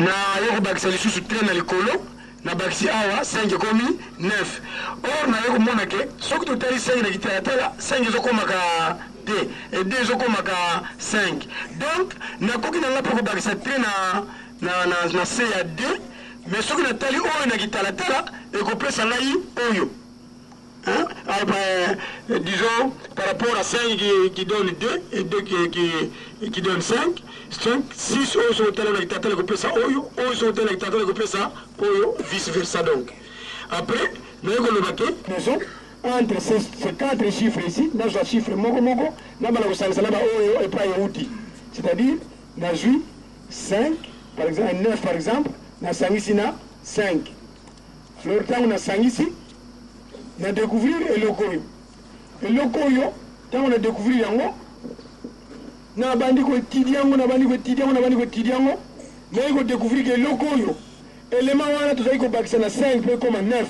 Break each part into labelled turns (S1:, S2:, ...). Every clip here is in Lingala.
S1: na yoko bakisa lisusu 3 na likolo na bakisi awa 5 komi 9. Or na yoko mona ke soki totali 5 na kitalatala 5 ezokoma ka D et 2 ezokoma ka 5. Donc nakoki nanga mpe kobakisa 3 na C ya D, mais soki natali oyo na kitalatala ekopesa ngai oyo. Hein? Disons par rapport à 5 qui donne 2 et 2 qui donne 5, 6 oyo sont tellement avec tata le ça oyo sont tellement avec tata le ça oyo vice versa. Donc après nous avons le baquet entre ces 4 chiffres ici, dans un chiffre moko moko na bala kosalisa na ba oyo et pas outil, c'est-à-dire na jui 5 par exemple 9 par exemple na sangisi na 5 fleur tango na sangisi na découvrir eloko oyo tant on a découvrir yango na bandi ko tidi yango na bandi ko tidi yango na ko découvrir que eloko oyo élément wana tozali ko bakisa na 5 pe comme 9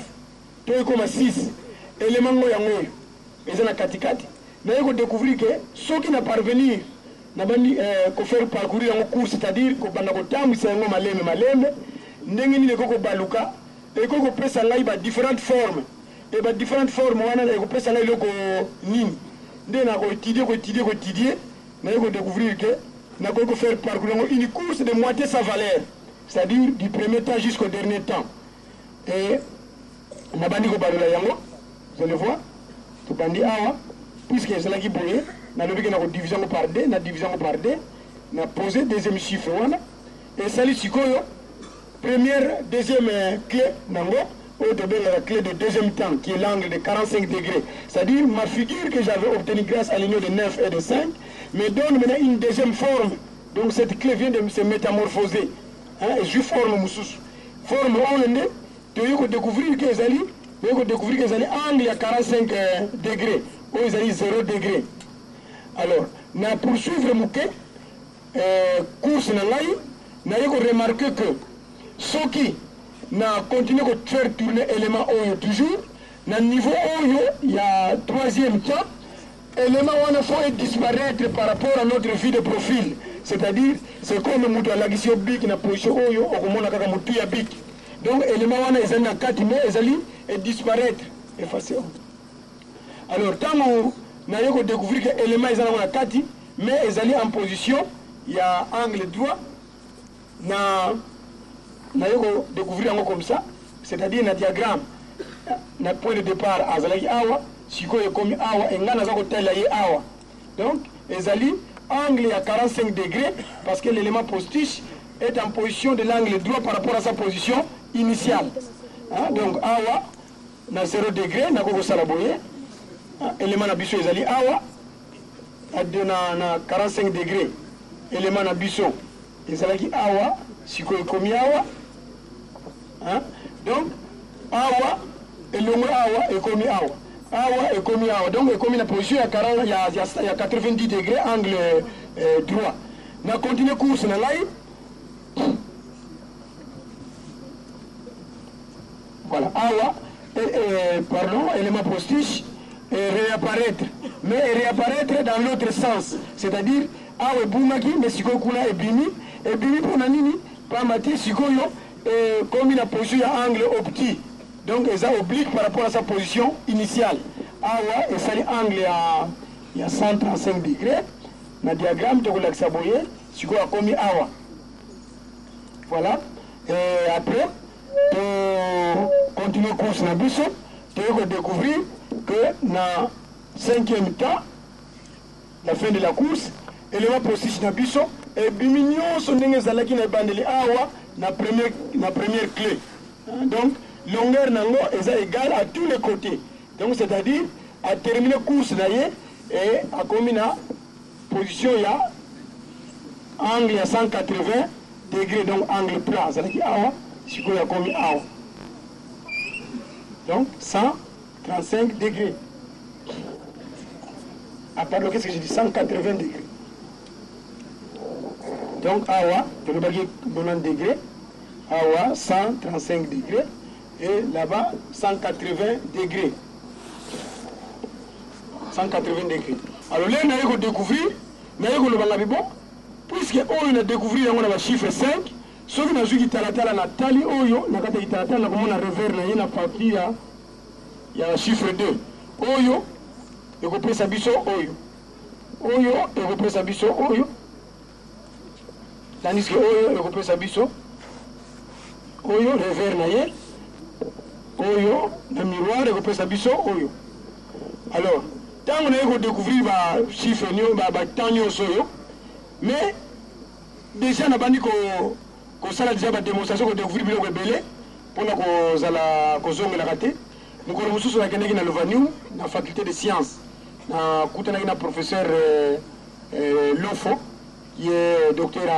S1: to comme 6 élément ngo yango eza na katikati na ko découvrir que soki na parvenir na bandi ko faire parcourir yango cours, c'est-à-dire ko banda ko tambisa yango malembe ndenge ni ko baluka e ko pesa ngai ba différentes formes. Et bah différentes formes, on a des ça là le nini. Dès na ko étudier, na ko découvrir que na ko faire parcourir une course de moitié sa valeur, c'est-à-dire du premier temps jusqu'au dernier temps. Et na bandi ko balula yango, vous allez voir, to bandi awa, puisque c'est là qui boye, na lobi que na ko division par D, na division par D, na poser deuxième chiffre wana, et sali sikoyo première deuxième clé nango. La clé de deuxième temps, qui est l'angle de 45 degrés. C'est-à-dire, ma figure que j'avais obtenue grâce à l'union de 9 et de 5 me donne maintenant une deuxième forme. Donc cette clé vient de se métamorphoser. Hein, et je forme moussous. Forme onde, tu veux découvrir que les angle à 45 degrés, ou ils allaient 0 degré. Alors, na poursuivre mon course na ngai, na remarqué que ce qui na continuer de faire tourner l'élément oyo toujours na niveau oyo il y a troisième temps élément wana faut disparaître par rapport à notre vue de profil, c'est-à-dire c'est comme mutu alagisi bik na position oyo okomona kaka mutu ya bik, donc élément wana ezali na kati mais ezali et disparaître effacer. Alors tant na yoko découvrir que élément ezali na kati mais ezali en position il y a angle droit na yoko découvrir comme ça, c'est-à-dire na diagramme na point de départ azalaki awa siko ekomi awa engana za kotela ye awa, donc ezali angle à 45 degrés parce que l'élément postiche est en position de l'angle droit par rapport à sa position initiale. Hein? Donc awa na 0 degré na koko sala boye élément na biso ezali awa na 45 degrés élément na biso ezalaki awa siko ekomi awa. Hein? Donc, awa, et le mot awa est commis awa. Awa est commis awa. Donc, est commis la position, il y a 90 degrés, angle droit. On a continué course, on a voilà, awa, pardon, élément postiche, réapparaître. Mais réapparaître dans l'autre sens. C'est-à-dire, awa est boumaki, mais si kuna est bimi pour nanini, pas mati, si et comme il a position angle optique, donc il est oblique par rapport à sa position initiale. Awa et ça angle à 135 degrés. Dans le diagramme de l'Axaboye, si on a commis awa. Voilà. Et après, pour continuer le course dans Bisso, tu vas découvrir que dans le 5e temps, la fin de la course, l'élément position dans Bisso, et bimignon son n'engazalaki na bandeli awa. La première clé. Donc, longueur nango est égale à tous les côtés. Donc, c'est-à-dire, à terminer la course d'ailleurs, et à combiner position, il y a angle à 180 degrés, donc angle plat. C'est-à-dire, awa, si il y a combien awa. Donc, 135 degrés. À part qu'est-ce que j'ai dit, 180 degrés. Donc, awa, je vais dire 90 degrés, awa, 135 degrés, et là-bas, 180 degrés. 180 degrés. Alors là, on a découvert, puisque on a découvert un chiffre 5, soki nazwi kitalatala na tali oyo na kati ya kitalatala nakomona revers na ye na papier ya chiffre 2 oyo ekopesa biso oyo ekopesa biso oyo tandis que oyo ekopesa biso oyo revers na ye oyo na miroir ekopesa biso oyo. Alors ntango naye kodécouvrir bachiffre batemps nyonso oyo mais déjà nabandi kosala déjà badémonstration kodécouvrir biloko ebele mpona kozongelaka te. Mokolo mosusu nakendeki na Lovanium na faculté de sciences nakutanaki na professeur Lofo qui est docteur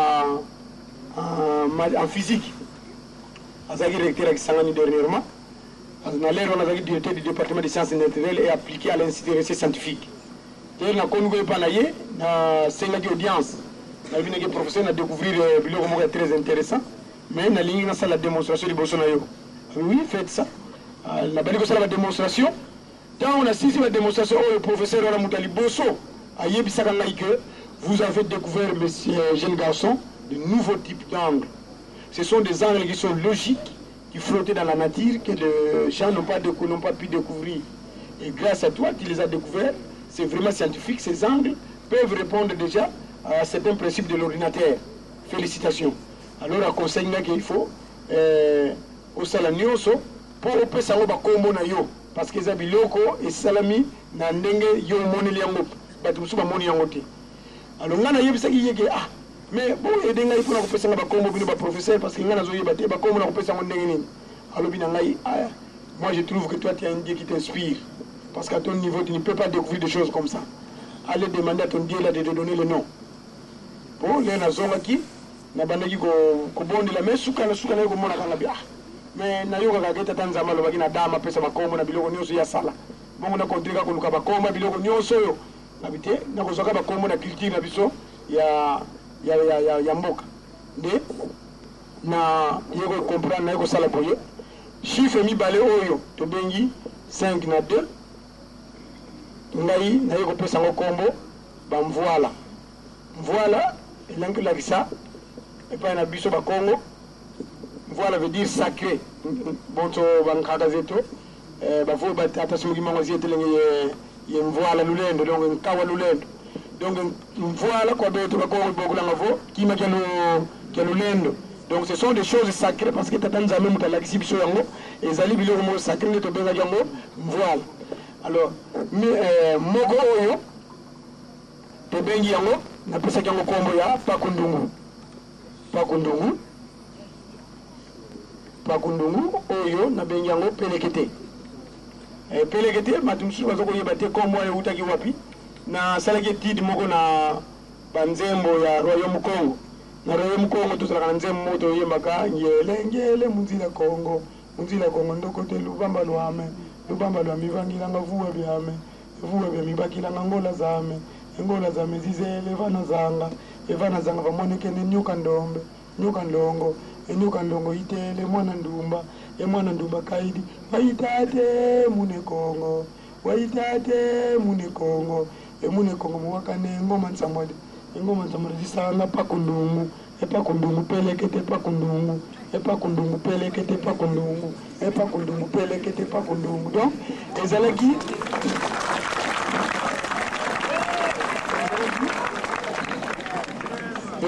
S1: en physique azalaki recteur ya Kisangani dernièrement. Na lelo nazalaki directeur du département de sciences naturelles et appliquées à l'Institut de recherche scientifique. D'ailleurs nakomi koyepa na ye nasengaki audience nabinaki professeur na découvrir biloko moko très intéressant mais nalingi nasala démonstration liboso na yo. Oui, faites ça. Nabandi kosala badémonstration ntango nasisi badémonstration oyo professeur wana moto ya liboso ayebisaka ngai que vous avez découvert, monsieur jeune garçon, de nouveaux types d'angles. Ce sont des angles qui sont logiques, qui flottaient dans la nature, que les gens n'ont pas pu découvrir. Et grâce à toi, tu les as découverts. C'est vraiment scientifique. Ces angles peuvent répondre déjà à certains principes de l'ordinateur. Félicitations. Alors, à conseil qu'il faut, au salanioso, pour opesa ngo bakombo na yo, parce que za biloko et salami na ndenge yo moneli yango, batu musu ba moni yango te. Alors ngana yebisaki yeke mais bon edenga ifuna kopesa nga bakombo bino ba professeur parce que ngana zo yeba te bakombo na kopesa ngo ndenge nini. Alors bina ngai moi je trouve que toi tu es un Dieu qui t'inspire parce qu'à ton niveau tu ne peux pas découvrir des choses comme ça. Allez demander à ton Dieu là de te donner le nom. Bon les na zonga ki na bandaki ko bondi la mais suka na ko mona kanga bi mais na yoka kaketa tanzama lo bakina dama pesa bakombo na biloko nyonso ya sala. Bongo na kontrika koluka bakombo biloko nyonso yo. Nabite na kozoka bakombo na culture na biso ya mboka. Nde na yeko comprendre na yeko sala boye. Chiffre mibale oyo to bengi 5 na 2. Ngai na yeko pesa ngo kombo ba mvoala. Mvoala elangi la kisa et pas na biso bakongo. Voilà veut dire sacré. Bon, so bankaka zeto bafo batata sumuki mango zete lenge ye mvoala lulendo donc kawa lulendo donc mvoala kwa beto bako bokula ngavo kima kya lulendo. Donc ce sont des choses sacrées parce que tata nzambe mutalakisi biso yango ezali biloko mo sacré ngeto benga yango mvoala. Alors mogo oyo to bengi yango na pesa yango kombo ya pakundungu. Pakundungu oyo na bengi yango pelekete. Pelekete matumsu bazoko yebate kombo ya utaki wapi na salaki tidi moko na banzembo ya Royaume Congo. Na Royaume Congo tuzalaka nzembo moto yembaka ngele munzila Congo ndokote lubamba lwame mivangila nga vuwa bya mibakila nga ngola zame zizele evana zanga vamoneke ne nyoka ndongo enyuka ndongo itele mwana ndumba kaidi waitate mune Kongo mune Kongo mwakane ngoma nsamwadi zisanga pakundungu pelekete pakundungu pelekete pakundungu donc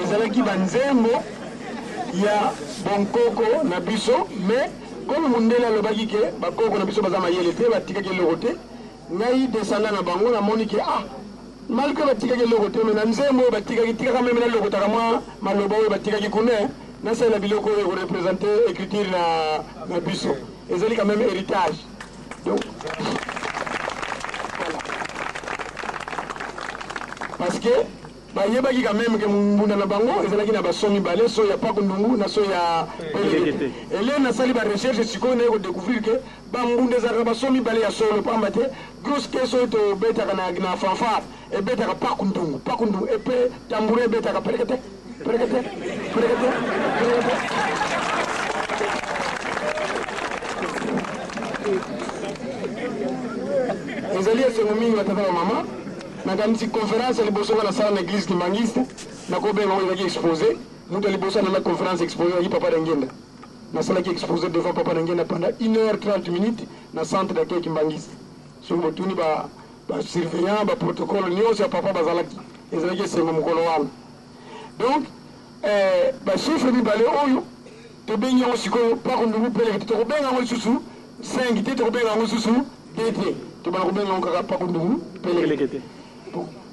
S1: ezalaki banzembo ya bonkoko na biso mais comme mundela lobaki ke bakoko na biso baza mayele te batikaki eloko te ngai descendant na bango namoni ke malgré batikaki eloko te mais na nzembo oyo tikaka meme nalokotaka mwa maloba oyo batikaki kuna nasalela biloko oyo korepresente écriture na biso ezali quand même héritage. Donc voilà. Parce que bayebaki quand même que mbunda na bango ezalaki na basomi bale so ya pakundungu na so ya pelekete. Ele na sali ba recherche sikoyo na ko découvrir que bambunda za basomi bale ya solo pamba te grosse question to beta na fanfare e beta ka pakundungu e pe tambouré beta ka pelekete. Ezali esengo mingi batata ba mama na kanisi conférence liboso na sala na église kimangiste na ko benga ezaki exposé mutu alibosa na conférence exposé yi papa Ngenda na sala qui exposé devant papa Ngenda pendant 1h30 minutes na centre d'accueil Kimbangisi so motuni ba surveillant ba protocole nyose ya papa bazalaki ezalaki sengo mukolo wana donc ba chiffre mibale oyo tobenga ngo sikoyo pa kundugu pele tokobenga ngo lisusu 5 te tokobenga ngo lisusu DT tobana kobenga ngo kaka pa kundugu pele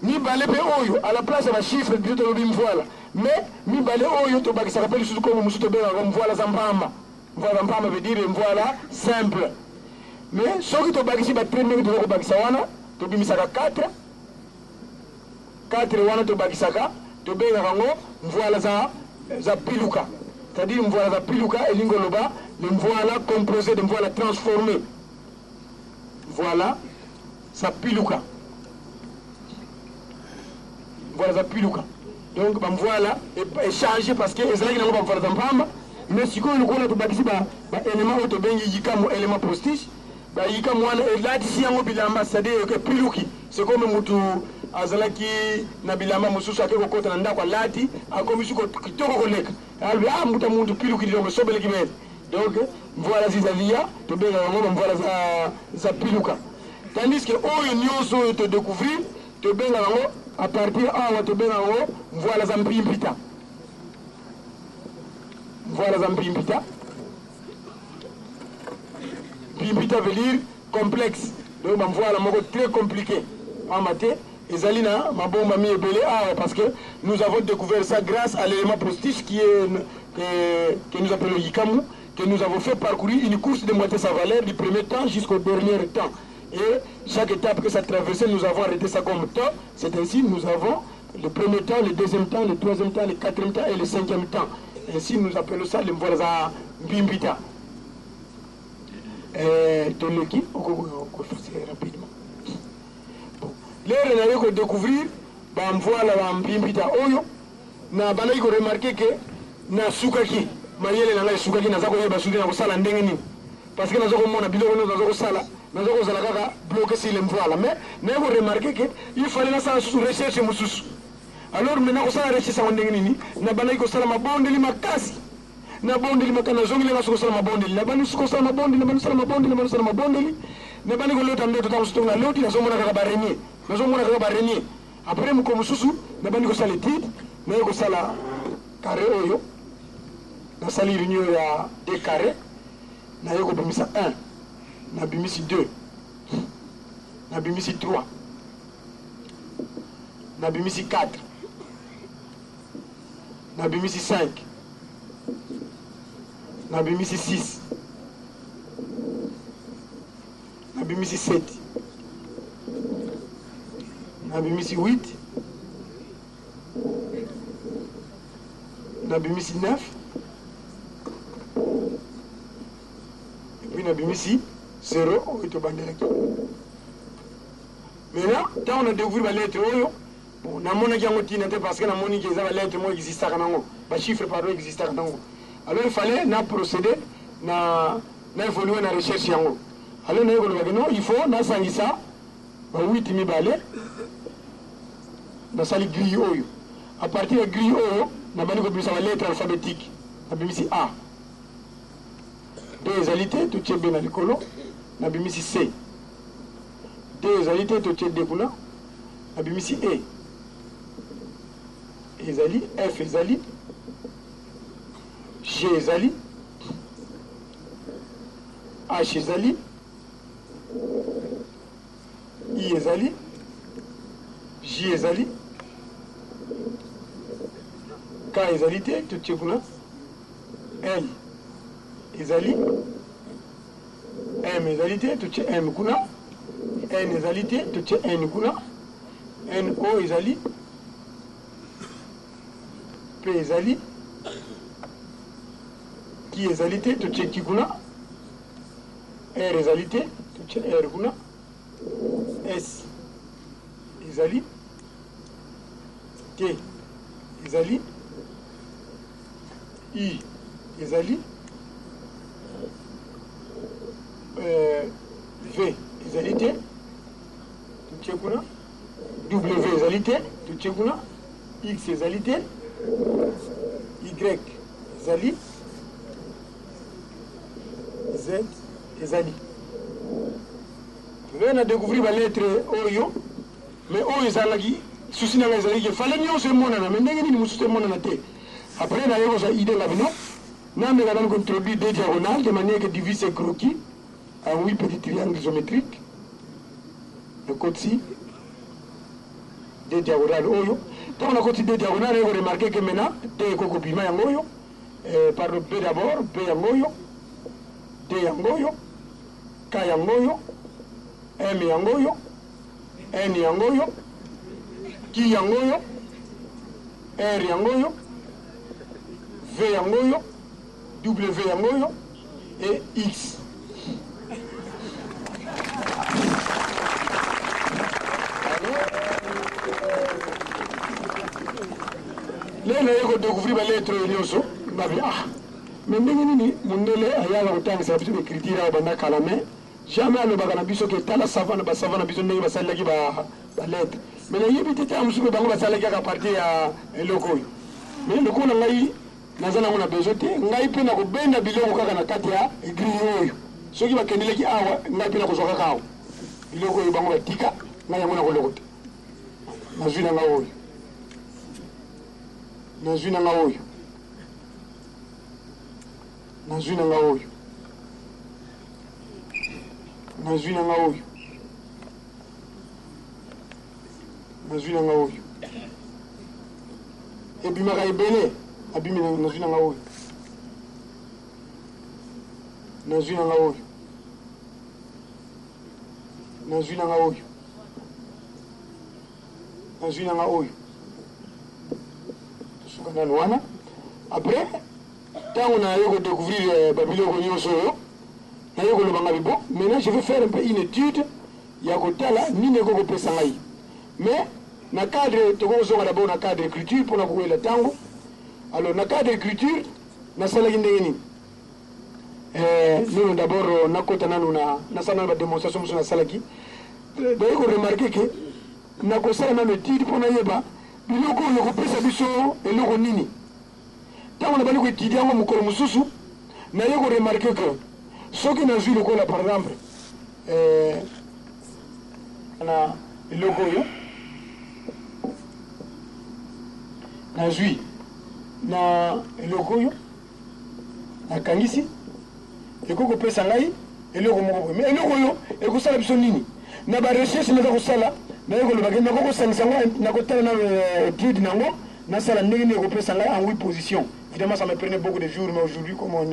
S1: mibale pe oyo à la place ya chiffre de tolobi mvoila mais mibale oyo tobakisaka pe lisusu comme musu tobenga ngo mvoila za mbamba mvoila za mbamba veut dire mvoila simple mais soki tobakisi ba premier tokobakisa wana tobimisaka 4 wana tobakisaka tobengaka ngo mvoila za piluka c'est-à-dire mvoila za piluka elingo loba le mvoila composé de mvoila transformé voilà ça piluka voilà za piluka donc ba mvoila est changé parce que ezalaki nango ba mvoila za mbamba mais sikoyo lokona tobakisi ba élément oyo tobengi yikamu élément postiche ba yikamu wana elatisi yango bilamba c'est-à-dire que piluki c'est comme mutu azalaki na bilamba mosusu ake kokota na ndako alati akomi suko kitoko koleka albi muta muntu piluki ndoko sobeleki mele donc voilà zizalia tobenga yango mvoila za piluka tandis que oyo nyonso oyo to découvrir tobenga yango à partir awa tobenga yango mvoila za mpimpita mvoila za mpimpita mpimpita veut dire complexe donc mvoila moko très compliqué en matière Ezalina, ma bombe mi ebele parce que nous avons découvert ça grâce à l'élément postiche que nous appelons Yikamu, que nous avons fait parcourir une course de moitié sa valeur du premier temps jusqu'au dernier temps. Et chaque étape que ça traversait, nous avons arrêté ça comme temps. C'est ainsi nous avons le premier temps, le deuxième temps, le troisième temps, le quatrième temps et le cinquième temps. Ainsi nous appelons ça le Mvoila Mbimbita. Ton équipe, on va faire rapidement. Lere na yoko découvrir ba mvoila wa mpimpita oyo na bana yiko remarquer que na sukaki mayele na ngai sukaki na zako yeba sudi na kusala ndenge nini parce que na zako mona biloko na zako sala na zako zala kaka bloquer sur le mvoila mais na yoko remarquer que il fallait na sa susu recherche mususu alors maintenant kusala recherche sa ndenge nini na bana yiko sala mabondeli makasi na bondeli makana zongile na sala mabondeli na bana suko sala mabondeli na bana sala mabondeli na bana sala mabondeli na bana ko lota ndoto ta sutonga loti na zomona kaka barenier nous avons un barenier. Après, nous avons un barenier qui est titre, nous avons un carré. Nous avons un deux carrés. Nous avons un, nous avons 2, nous avons 3, nous avons 4, nous avons 5, nous avons 6, nous avons 7. Nabimisi 8, Nabimisi 9, et puis Nabimisi 0, on est au bandela. Maintenant, quand on a découvert la lettre, bon, on a mon agent parce que la monnaie qui est la lettre, moi, existe à Kanango, le chiffre par existe à Kanango. Alors il fallait procéder, évoluer dans la recherche. Alors il faut, dans ça, 8 000 balais. Dans la grille oyo. À partir de la grille oyo, nous avons une lettre alphabétique. Nous avons A. Deux égalités, tout est bien dans le colo. Nous avons C. Deux égalités, tout est bien dans le colo. Nous avons E. Ezali, F ezali, G ezali, H ezali, I ezali, J ezali, K ezalité, tout est kuna, L ezali, M ezalité, tout est M kuna, N ezalité, tout est N kuna, N O ezali, P ezali, Q ezalité, tout est Q kuna, R ezalité, tout est R kuna, S ezali, T ezali, I ezali, V ezalité, tout est kuna, W ezalité, tout est kuna, X ezalité, Y ezali Z ezali on a découvert la lettre oyo mais oyo ezalaki souci na ezalaki fallait nyonso emonana mais ndenge nini mosusu emonana te après na yoko za idée la bino na me gadam introduire des diagonales de manière que divise et croquis en 8 petits triangles géométriques le côté des diagonales oyo donc on a côté des diagonales et vous remarquez que maintenant des cocopima yangoyo par le B d'abord B yangoyo D yangoyo K yangoyo M yangoyo N yangoyo Q yangoyo R yangoyo V yangoyo W yangoyo et X. Là, on a découvert la lettre nyonso babi ah mais ndenge nini mundele ayala kutangisa biso écriture ya banda kala mais jamais alobaka na biso ke tala savana ba savana biso ndenge basalaki ba lettre mais na yebi tete amusuku bango basalaki ka partie ya eloko oyo mais eloko na ngai nazana ngona besoin te ngai pe na kobenda biloko kaka na kati ya écriture oyo soki bakendeleki awa ngai pe na kozwaka kawo biloko oyo bango batika ngai yango na koloko te nazwi na ngai oyo nazwi na ngai oyo nazwi na ngai oyo nazwi na ngai oyo nazwi na ngai oyo ebimaka ebele abimi nazwi na ngai oyo nazwi na ngai oyo nazwi na ngai oyo nazwi na ngai oyo tosuka nano wana après tant on a eu découvrir babiloko nyonso oyo na yo kolobanga bibo maintenant je vais faire un peu une étude ya kotala nini ekokopesa ngai mais na cadre tokozonga d'abord na cadre écriture mpona kokwela ntango alors na cadre écriture nasalaki ndenge nini nino d'abord nakota nano nasala nano badémonstration mosusu nasalaki daye koremarke ke nakosala nano étude mpona yeba biloko oyo kopesa biso eloko nini ntango na bali koétudie yango mokolo mosusu naye koremarke ke soki nazwi lokola par exemple na eloko oyo nazwi na eloko oyo nakangisi ekokopesa ngai eloko moko boye mais eloko oyo ekosala biso nini na barecherche naza kosala naye kolobaki nakokosangisa ngo nakotala na étude nango nasala ndenge nini ekopesa ngai en 8 positions évidemment ça me prenait beaucoup de jours mais aujourd'hui comme on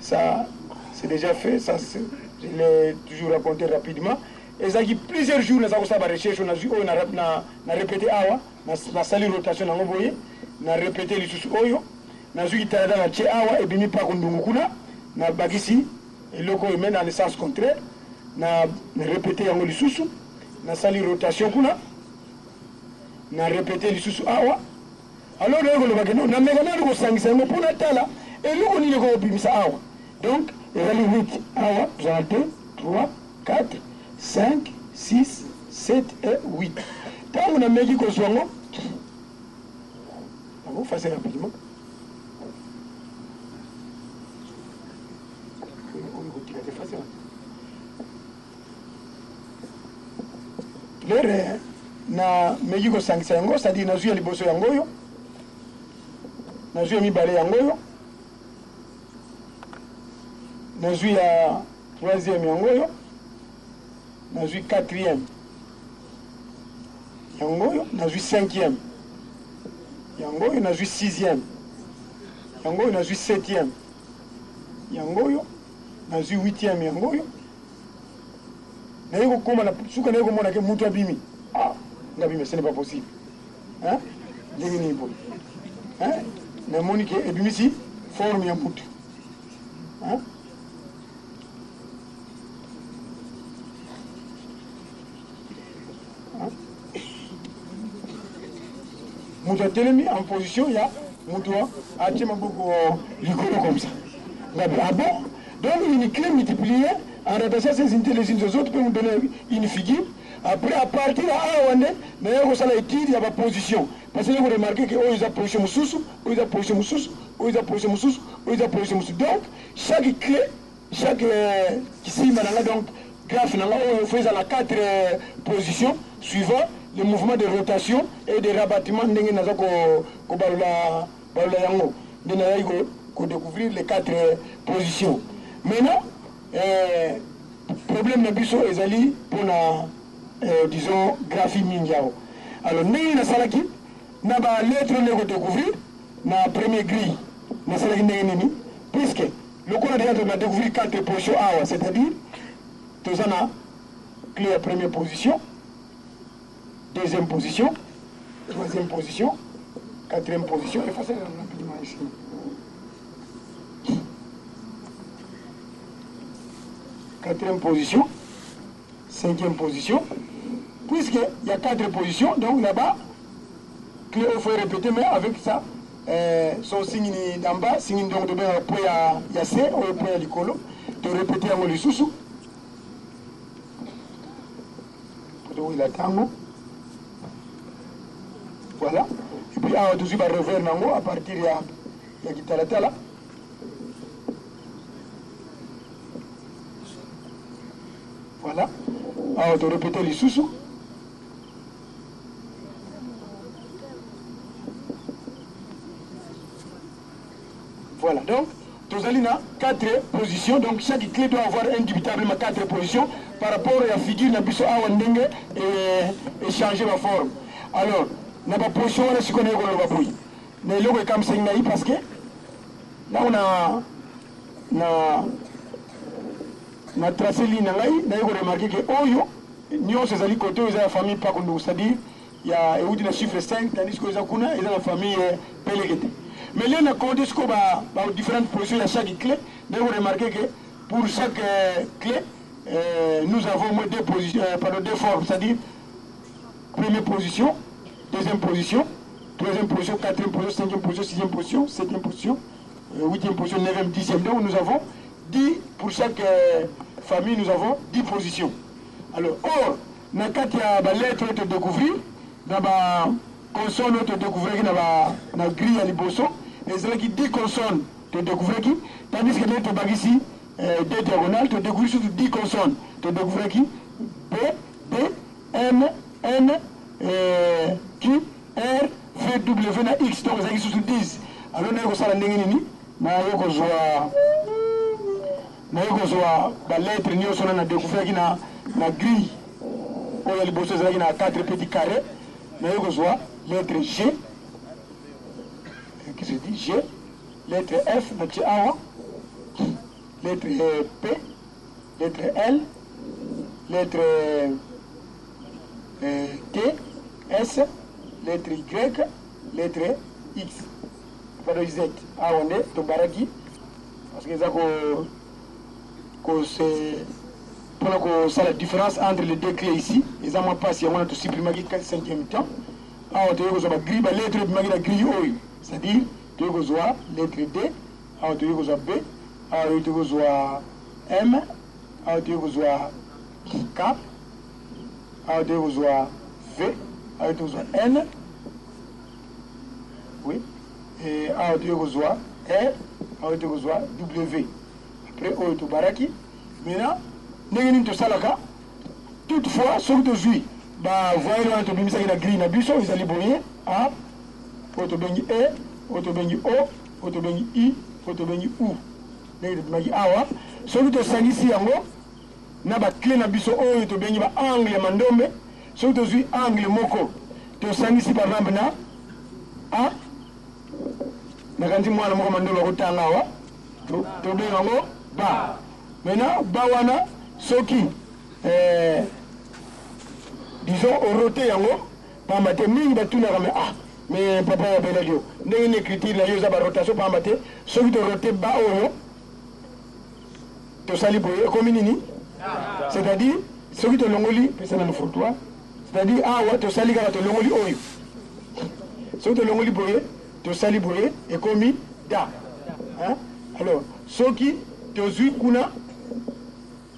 S1: ça c'est déjà fait, ça je l'ai toujours raconté rapidement. Et ça qui plusieurs jours, nous avons fait des recherches, on a répété awa, on a sali rotation, on a envoyé, on a répété les sous oyo, on a vu qu'il y a un awa et bien pas qu'on dungukuna, on a bagisi, et le coup met dans le sens contraire, on a répété les sous, on a sali rotation kuna, on a répété les sous awa. Alors le bagage, on a mégané le sangisa, on a pour la tala, et le coup ni le coup bimisa awa. Donc il y a les 8 awa, j'en ai 2, 3, 4, 5, 6, 7 et 8. Quand on a mis qu'on soit là, on va faire rapidement. L'air na meji ko sangisa yango, c'est-à-dire na zuya liboso yango yo, na zuya mibale yango yo. Nazui la troisième yangoyo, nazui quatrième yangoyo, nazui cinquième yangoyo, nazui sixième yangoyo, nazui septième yangoyo, nazui huitième yangoyo. Naiko koma na suka naiko mona ke mutu abimi. Ah, ngabimi, ce n'est pas possible. Hein? Ndengini ipo. Hein? Na moni ke ebimi si forme ya mutu. Hein? Mutu atelemi en position, il y a Mutu a tiré beaucoup comme ça. Ah bon? Donc une clé multipliée, en rattachant ces intelligences aux autres, peut nous donner une figure. Après, à partir de là, on a étude, il y a position. Parce que vous remarquez que ils ont position sous, ils ont position sous, ils ont position sous, ils ont position sous. Donc, chaque clé, chaque ici, donc, graphe, on fait la 4 positions suivant le mouvement de rotation et de rabattement. On va découvrir les 4 positions. Maintenant, problème de biso ezali pour la disons graphie mingiao. Alors nous na salaki na ba lettre ne découvrir na première grille na salaki nini puisque le qu'on a déjà découvrir 4 positions awa, c'est-à-dire tous ana clé à première position, deuxième position, troisième position, quatrième position, effacez rapidement ici. Quatrième position, cinquième position, puisqu'il y a 4 positions, donc là-bas, il faut répéter, mais avec ça, son signe d'en bas, signe donc de bien, il y a C, il y a l'icolo, de répéter en sous. Donc il a tango. Voilà. Et puis, on va revenir à partir de la guitare là. Voilà. Alors, on va répéter les sous-sous. Voilà. Donc, nous allons 4 positions. Donc, chaque clé doit avoir indubitablement 4 positions par rapport à la figure de Bisso Awandenge et changer la forme. Alors, on a pas position, on a ce qu'on est au Baboui. Mais là, on est comme ça, parce que là, on a tracé ligne là, on a remarqué que Oyo, nous, ces alliés côté, ils ont la famille Pakondo, c'est-à-dire, il y a le chiffre 5, tandis que les Akuna, ils ont la famille Pellegete. Mais là, on a compté ce qu'on va différentes positions à chaque clé, on a remarqué que pour chaque clé, nous avons deux formes, c'est-à-dire, première position, deuxième position, troisième position, quatrième position, cinquième position, sixième position, septième position, huitième position, neuvième, dixième. Donc nous avons 10, pour chaque famille, nous avons 10 positions. Alors, or, dans la lettre de découvrir, dans la consonne de découvrir, dans la grille à l'iboso, et c'est là qui 10 consonnes de découvrir, tandis que lettre de ici, deux diagonales, de découvrir sur 10 consonnes de découvrir B, D, M, N, Q, R, V, W, na X, donc c'est sur 10. Alors, nous avons ça dans la la lettre nous sommes découvert qui na grille où il y a les 4 petits carrés, mais nous lettre G, qui se dit G, lettre F, lettre P, lettre L, lettre T, S, lettre Y, lettre X. Pas de Z. Ah, on est au baraki, parce que ça c'est la différence entre les deux clés ici. Ils ont pas si on a tout supprimé 4/5e temps. Alors tu as grille la lettre de la grille O, c'est-à-dire tu as lettre D, alors tu as B, alors tu as M, alors tu as K, alors tu as V, alors tu as N, oui, et alors tu as R, alors tu as W. Après, on est au baraki. Maintenant, nous avons toutefois, ce que tu as voyez, on a la grille, vous allez boyer A, on a E, on a O, on a I, on a U. Ce que tu as ici, on a la clé, on a angle mandombe. Ce que tu as angle moko, tu as ici par exemple, A, on a dit moi, on a ba. Maintenant, bawana, soki, disons, au roté yango, par maté, ming batuna rame, ah, mais papa ya beladio, n'est une écriture, la yosa ba rotation par maté, soki de roté ba oyo, to sali boye, comme nini, c'est-à-dire, soki de longoli, c'est dans le foutoir, c'est-à-dire, ah, ouais, to sali gara to longoli oyo, soki de longoli boye, to sali boye, et comme da, hein, alors, soki, tozui kuna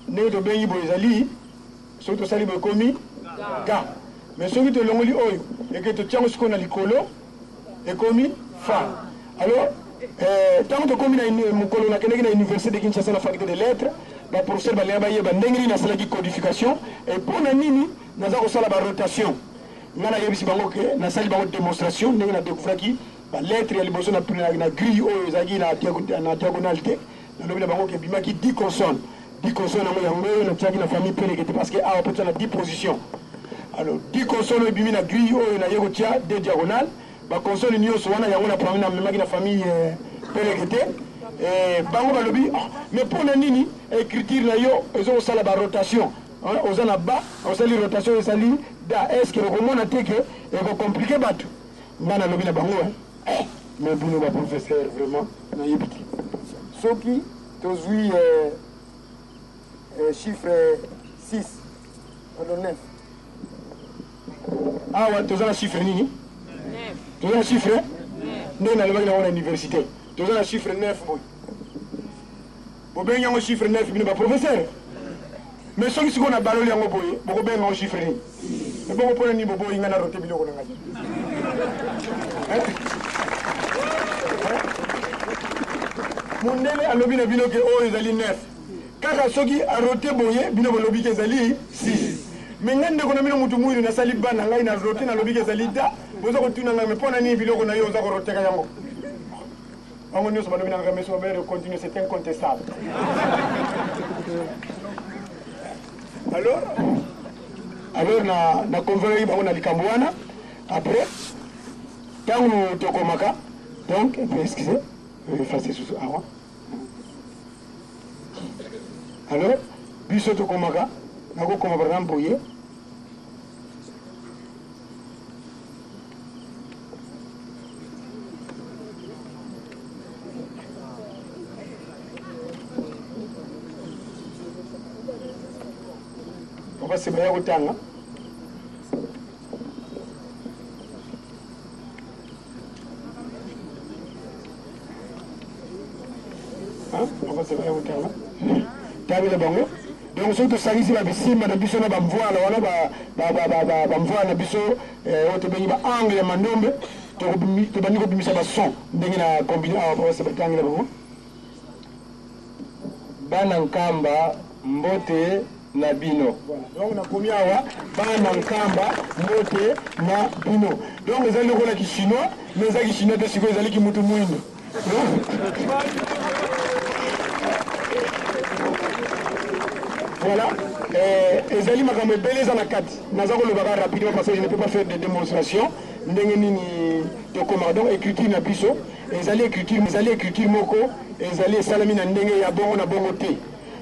S1: ne to bengi boyezali so to sali bokomi ga. Mais ce qui te l'ongoli oyo, et que tu tiens ce qu'on a l'icolo, et commis fa. Alors, tant que commis mon colonne à l'université de Kinshasa, la faculté des lettres, le professeur Baléabaye, Bandengri, n'a pas codification, et pour Nanini, n'a pas la rotation. N'a pas la démonstration, n'a pas découvert qui, la lettre, il y a la grille, la diagonalité, n'a pas qui 10 consonnes. 10 consonnes, n'a pas la famille parce qu'il y a peut-être 10 positions. Alors, 10 consonnes, il y a la grille, il y a des diagonales. La consonne il y a la famille mais pour la nini, écriture, ils ont aussi la rotation. Ils ont la bas, ils ont la rotation, ils ont la est-ce que le roman a été compliqué? Mais le professeur, vraiment, ce qui, chiffre 6, 9. Ah ouais, tu as le chiffre nini? Tu as un chiffre? Nous, on a l'université. Tu as un chiffre 9. Vous avez un chiffre 9, il n'y a pas professeur. Mais ceux qui sont à Baloli, vous avez un chiffre 9. Mais vous pouvez un bobo, il y a un roté. Mon nez a lobby le bilo que oh, ils allaient 9. Quand ceux qui a roté boye, bino lobby qu'ils allaient 6. Mais nous avons dit que nous sali ban na ngai na roté na lobby qu'ils allaient da. Vous avez tout na mais pour nani biloko na yo za roté ka yango. On nous sommes na ngai mais so be continuer c'est incontestable. Alors na convaincre bango na likambwana après tant nous tokomaka donc excusez effacer sous avant. Alors biso tokomaka nako koma par exemple boye c'est bien autant. On va se faire autant. T'as vu le bango? Donc, ce que ça dit, c'est la piscine, madame Bissot, on va me voir, on va me voir, la Bissot, on te bénit, angle, et mandombe, tu vas nous combiner ça, son, on combiné, on va se faire angle, Banankamba, Mbote, Nabino. Donc, on a commis à Banankamba, Mbote, Nabino. Donc, les alliés qui chinois, les alliés chinois, les alliés qui moutent mouillent. Voilà. Les alliés m'ont mis belles à la carte. Nous allons le voir rapidement parce que je ne peux pas faire de démonstration. Nous avons écriture na biso. Les alliés écriture moko. Les alliés salamina ndenge ya bongo na bongo te.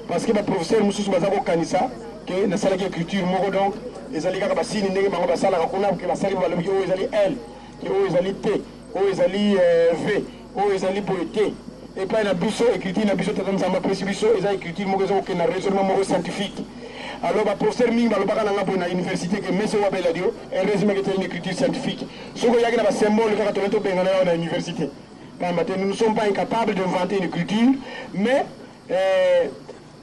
S1: Parce que le professeur Moussous Bazako Kanissa, qui est dans la écriture moko donc, les alliés qui bassin ndenge mango basala kakuna que la salle va le bio les alliés L, qui les alliés T, les alliés V, les alliés T. Et puis la biso écriture na biso tata nzamba précis biso les écriture moko qui na raisonnement moko scientifique. Alors le professeur Ming balobaka na ngabo na université que monsieur Wabela dio, un résumé qui est une écriture scientifique. Ce que y a na symbole que to to bengana na université. Nous ne sommes pas incapables d'inventer une écriture, mais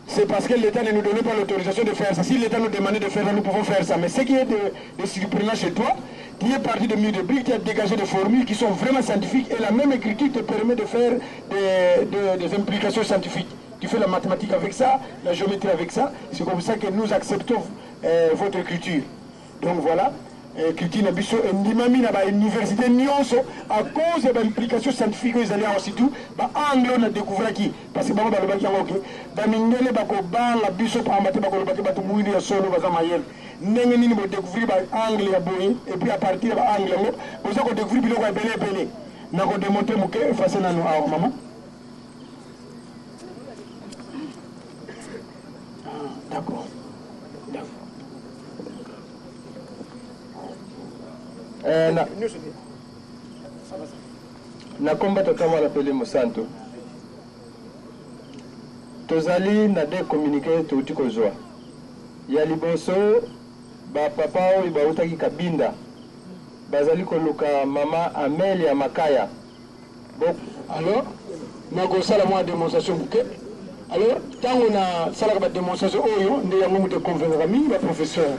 S1: c'est parce que l'État ne nous donnait pas l'autorisation de faire ça. Si l'État nous demandait de faire ça, nous pouvons faire ça. Mais ce qui est de surprenant chez toi, tu es parti de milieu de briques, tu as dégagé des formules qui sont vraiment scientifiques et la même écriture te permet de faire des implications scientifiques. Tu fais la mathématique avec ça, la géométrie avec ça. C'est comme ça que nous acceptons votre écriture. Donc voilà. Écriture na biso ndimami na ba université nyonso à cause de l'implication scientifique ils allaient aussi tout ba anglais na découvrir qui parce que bango ba lobaki yango ke ba mindele ba ko ba la biso pa amate ba ko lobaki ba to muindi ya solo ba zamayel ndenge nini bo découvrir ba anglais ya boye et puis à partir ba anglais mo bo za ko découvrir biloko ya belé na ko démonter moke face na no a maman. D'accord.
S2: Na komba tokama lapele Mosanto tozali na de communiqué touti kozwa ya liboso ba papa oyo bautaki kabinda bazali koluka mama Amelia Makaya
S1: bon alors nako sala moi démonstration buke alors tango na sala ba démonstration oyo nde yango muté convaincre mi ba professeur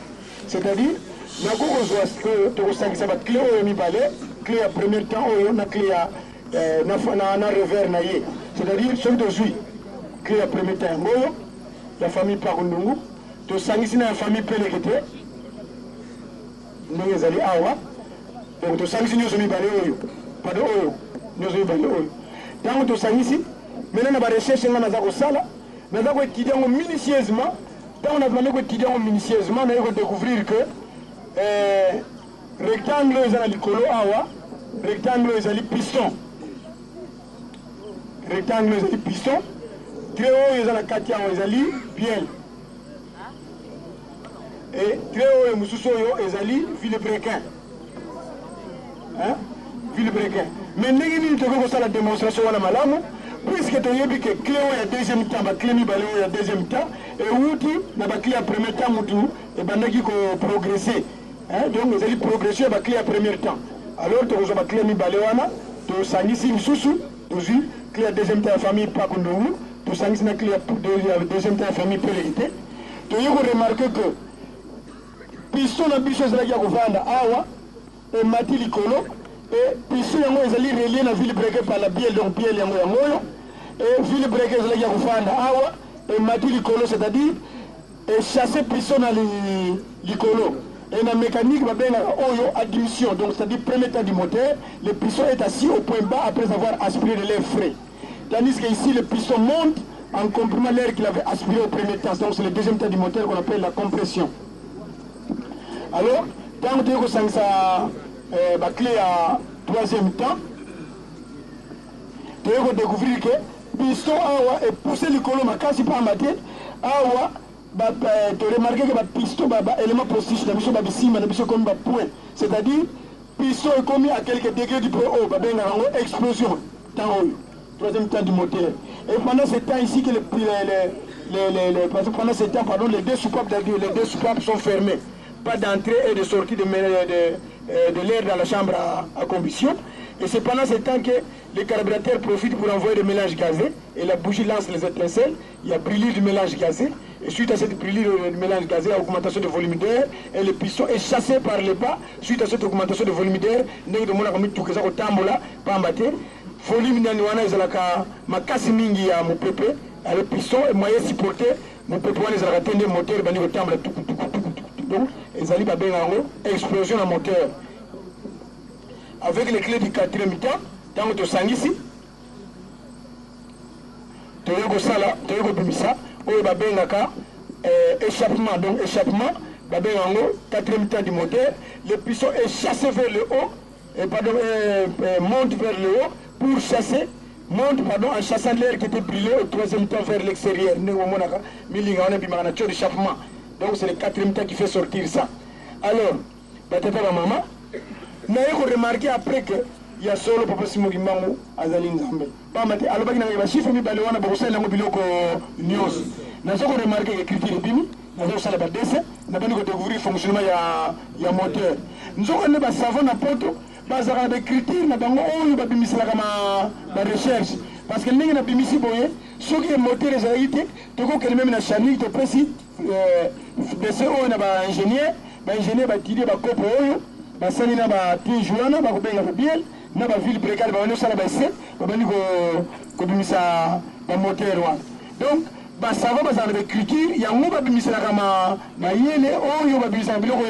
S3: c'est-à-dire na kokozwa tokosangisa baclé oyo mibale clé ya premier temps oyo na clé ya na revers na ye, c'est-à-dire soki tozwi clé ya premier temps yango oyo ya famille Pakundungu tosangisi na ya famille Peleke te ndenge ezali awa, donc tosangisi nyonso mibale oyo pardon oyo nyonso mibale oyo ntango tosangisi maintenant na barecherche nga naza kosala naza koétudie yango minutieusement. Ntango nazali koétudie yango minutieusement naye kodécouvrir que rectangle eza na likolo awa, rectangle ezali piston, rectangle ezali piston, trait oyo eza na kati awa ezali bielle, et trait oyo mosusu oyo ezali vilebrequin, vilebrequin. Mais ndenge nini tokoki kosala démonstration wana malamu, puisque toyebi ke clé oyo ya deuxième temps baclé mibale oyo ya deuxième temps euti na baclé ya premier temps mutu ebandaki koprogresse, donc ezali progression ya baclé ya premier temps. Alors tokozwa baclé mibale wana tosangisi lisusu tozwi clé ya deuxième temps ya famille Pakundungu, tosangisi na clé ya deuxième temps ya famille Peleke te. Toyei koremarke que piston na biso ezalaki ya kovanda awa emati likolo, et piston yango ezali relié na vilebrequin par la bielle, donc bielle yango yangoyo, et vilebrequin ezalaki ya kovanda awa emati likolo, c'est-à-dire echasser piston na likolo. Et la mécanique va bien oyo admission, donc c'est-à-dire premier temps du moteur, le piston est assis au point bas après avoir aspiré de l'air frais. Tandis que ici le piston monte en comprimant l'air qu'il avait aspiré au premier temps. Donc c'est le deuxième temps du moteur qu'on appelle la compression. Alors, quand tu as la clé à troisième temps, tu vas découvrir que le piston est poussé le colon, mais pas maté, tu remarques que le piston est élément positif, c'est-à-dire le piston est commis à quelques degrés du plus haut, explosion, troisième temps du moteur. Et pendant ce temps ici, pendant ce temps, les deux soupapes sont fermées. Pas d'entrée et de sortie de l'air dans la chambre à combustion. Et c'est pendant ce temps que le carburateur profite pour envoyer le mélange gazé et la bougie lance les étincelles. Il y a brûlure du mélange gazé. Et suite à cette brûlure du mélange gazé, il y a augmentation de volume d'air et le piston est chassé par le bas. Suite à cette augmentation de volume d'air, volume nani wana ezalaka makasi mingi ya mopepe ale piston et moyen supporté mopepe wana ezalaka tende moteur bandi kotambola donc ezali babenga yango explosion na moteur. Avec les clés du quatrième temps ntango tosangisi toyei kosala toyei kobimisa oyo babengaka échappement, donc échappement babenga yango quatrième temps du moteur. Le piston est chassé vers le haut et monte vers le haut pour chasser, monte en chassant l'air qui était brûlé au troisième temps vers l'extérieur. Donc c'est le quatrième temps qui fait sortir ça. Alors, papa maman, nous avons remarqué après que il y a solo papa Simo Gimbangu Azali Nzambe. Alors, il y a des chiffres qui sont biloko news. Nous avons remarqué que l'écriture est bimi, nous avons fait le dessin, nous avons découvert le fonctionnement du moteur. Nous avons fait savon à poto. Bazara de critères na bango oyo babimisela kama ba recherche parce que ndenge na bimisi boye soki moteur ezalite toko kele même na chani to pesi bese oyo na ba ingénieur batiri ba kopo oyo basali na ba tijuana ba kobenga ko biel na ba ville précale ba sala ba ese ba bani ko bimisa ba moteur wa donc ba sava bazala de critères yango babimisela kama ba yele oyo babimisa biloko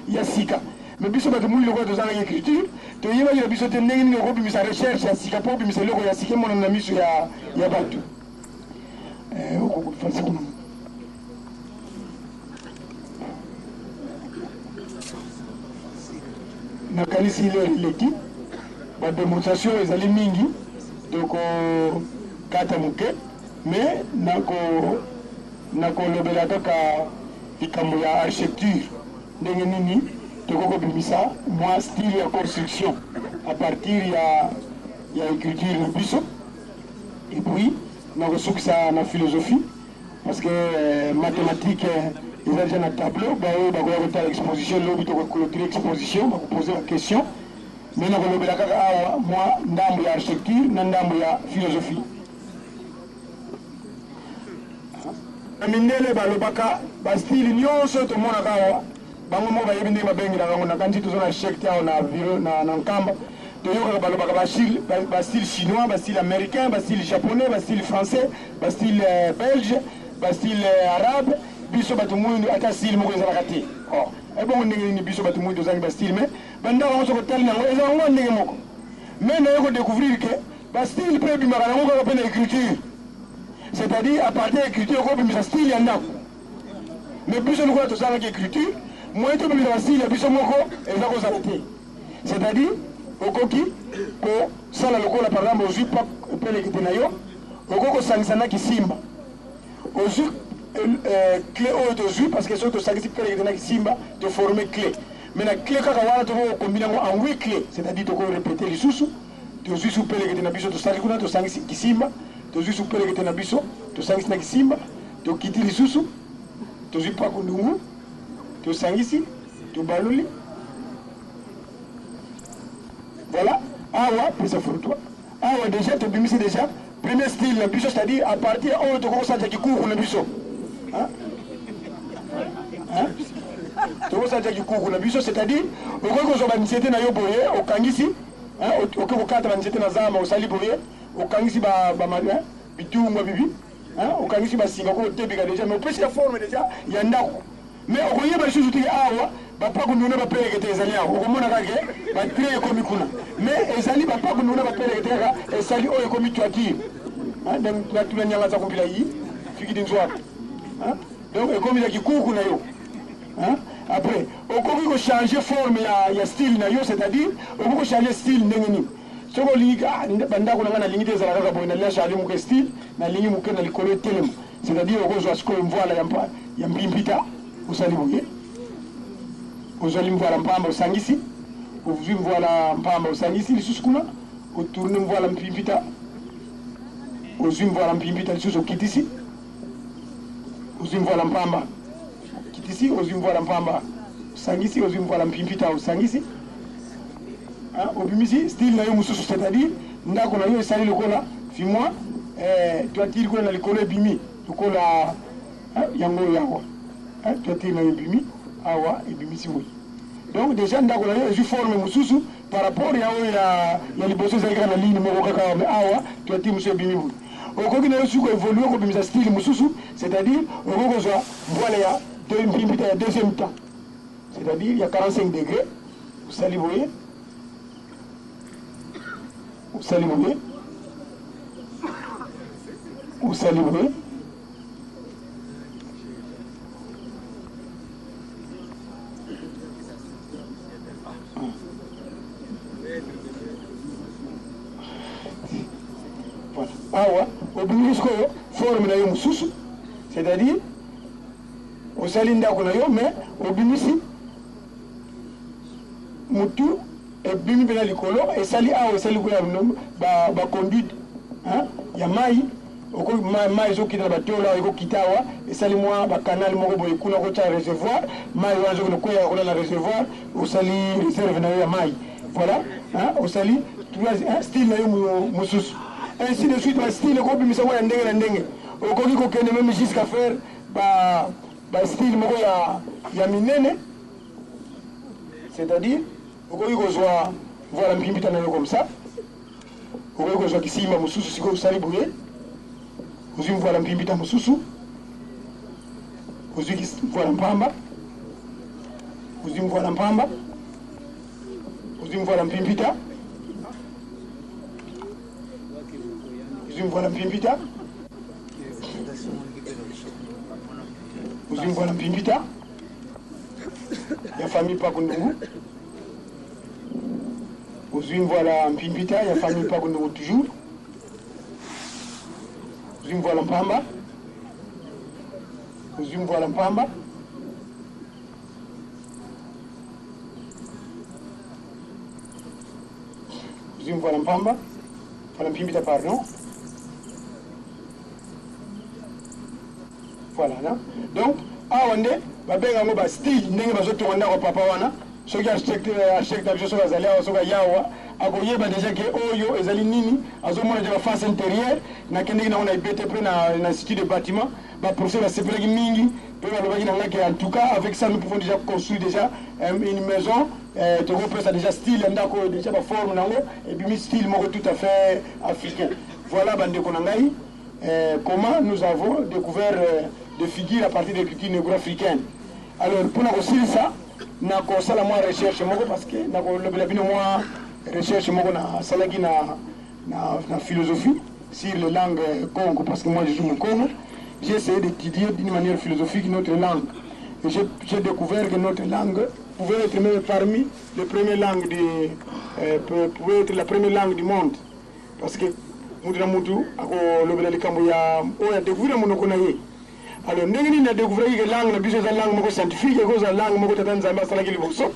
S3: ya sika. Mais biso bato muli loko tozanga écriture to yeba ya biso te ndenge nini okobimisa recherche ya sika po obimisa loko ya sika mona na miso ya bato okofasa kuna nakanisi leki bademonstration ezali mingi tokokata moke mais nakolobela kaka likambo ya architecture ndenge nini tokoko bimisa moi style ya construction à partir ya écriture na biso et puis nakosukisa na philosophie parce que mathématique eza déjà na tableau baoyo bakoya kotala exposition lobi tokoclôturer exposition bakopose la question mais nakolobela kaka awa moi ndambo ya architecture na ndambo ya philosophie. Na mindele balobaka bastyle nyonso tomonaka awa bango mo bayebi ndenge babengela bango na kanti tozona chèque tiao na bureau na nkamba toyokaka balobaka bastyle chinois bastyle américain bastyle japonais bastyle français bastyle belge bastyle arabe biso bato mwindu ata style moko ezalaka te ebongo ndenge nini biso bato mwindu tozangi bastyle mais bandako yango soko tali yango eza yango ndenge moko mais naye kodécouvrir ke bastyle mpe ebimaka nango kaka mpe na écriture c'est-à-dire à partir ya écriture okobimisa style ya ndako mais biso lokola tozalaki écriture moyen tobimisa bastyle ya biso moko eza kozala te c'est-à-dire okoki kosala lokola par exemple ozwi pelekete na yo okoki kosangisa na kisimba ozwi clé oyo tozwi parce que soki tosangisi pelekete na kisimba toforme clé mais na clé kaka wana tokoki kokombina yango en 8 clé c'est-à-dire tokoki répéter lisusu tozwi su pelekete na biso tosali kuna tosangisi kisimba tozwi su pelekete na biso tosangisi na kisimba tokiti lisusu tozwi pako ndungu tosangisi tobaluli voilà awa pesa furutwa awa déjà tobimisi déjà premier style na biso c'est-à-dire à partir oyo tokokosanja kikuku na biso tokosanja kikuku na biso c'est-à-dire okoki kozwa banisiete na yo boye okangisi okoki kokata banisiete na zamba osali boye okangisi bitungwa bibi okangisi basinga ko otebika déjà mais opesi ya forme déjà ya ndako mais okoyeba lisusu te awa bapaku nduna bapelekete ezali awo okomona kake batre ekomi kuna mais ezali bapaku nduna bapelekete kaka esali oyo ekomi toiture natuna nyanga za kumpila yi fikidi nzwaka donc ekomi ya kikuku na yo après okoki kochanger forme ya style na yo c'est-à-dire okoki kochanger style ndenge nini soko olingi bandako na nga nalingi te ezala kaka boye nalia charge moke style nalingi moke na likolo etelema c'est-à-dire okozwa sikoyo mvoila ya mpimpita osali boye ozali mvoila mpamba osangisi ozwi mvoila mpamba osangisi lisusu kuna otourne mvoila mpimpita ozwi mvoila mpimpita lisusu okitisi ozwi mvoila mpamba okitisi ozwi mvoila mpamba osangisi ozwi mvoila mpimpita osangisi obimisi style na yo mosusu c'est-à-dire ndako na yo esali lokola fimoi toitire kuna na likolo ebimi lokola yango oyo awa toitire na yo ebimi awa ebimisi boye donc déjà ndako na yo ezwi forme mosusu par rapport ya oyo ya liboso ezali kaka na ligne moko kaka awa toitire mosusu ebimi boye okoki na yo suki koévolue kobimisa style mosusu c'est-à-dire okoki kozwa voile ya mpimpita ya deuxième temps c'est-à-dire ya 45 degré osali boye usali boye usali boye voilà awa obimisi koyo forme na yo mosusu c'est-à-dire osali ndako na yo mais obimisi mutu ebimi mpe na likolo esali awa esali kuna baconduite ya mai mai ezokita na batolo awa ekokita awa esali mwa bakanale moko boye kuna kotya réservoir mai wana ezokende kweyaka kuna na réservoir osali réserve na yo ya mai voilà osali style na yo mosusu ainsi de suite bastyle ekobimisa ngo ya ndenge na ndenge okoki kokende meme jusqu'à faire bastyle moko ya minene c'est-à-dire okoki kozwa voila mpimpita na yo comme ça okoki kozwa kisimba mosusu sikoyo osali boye ozwi voila mpimpita mosusu ozwi voila mpamba ozwi voila mpamba ozwi voila mpimpita ozwi voila mpimpita ozwi voila mpimpita ya famille Pakundungu ozwi mvoila mpimpita ya famille Pakundungu toujours ozwi mvoila mpamba ozwi mvoila mpamba ozwi mvoila mpamba voila mpimpita pardon voilà donc awa nde babenga ngo bastyle ndenge bazotonga ndako papa wana soki architecte na biso soki azali awa soki aya awa akoyeba déjà ke oyo ezali nini azomona deja face intérieure nakendeki nango na IBTP na institut de bâtiment baprofesseur basepelaki mingi mpe balobaki na nga ke en tout cas avec ça nous pouvons déjà construire déjà une maison tokopesa déjà style ya ndako oyo déjà baforme nango ebimi style moko tout à fait africain. Voilà bandeko na ngai comment nous avons découvert des figures à partir des cultures négro-africaines. Alors mpona kosilisa nakosala mwa recherche moko parce que nakolobela bino mwa recherche moko nasalaki na philosophie sur les langues Congo parce que moi je suis mon Congo. J'ai essayé d'étudier d'une manière philosophique notre langue et j'ai découvert que notre langue pouvait être même parmi les premières langues pouvait être la première langue du monde parce que mutu na mutu akolobela likambo ya oyo découvrir monoko na ye. Alors ndenge nini na découvrir que langue na biso eza langue moko scientifique ekoza langue moko tata nzambe asalaki liboso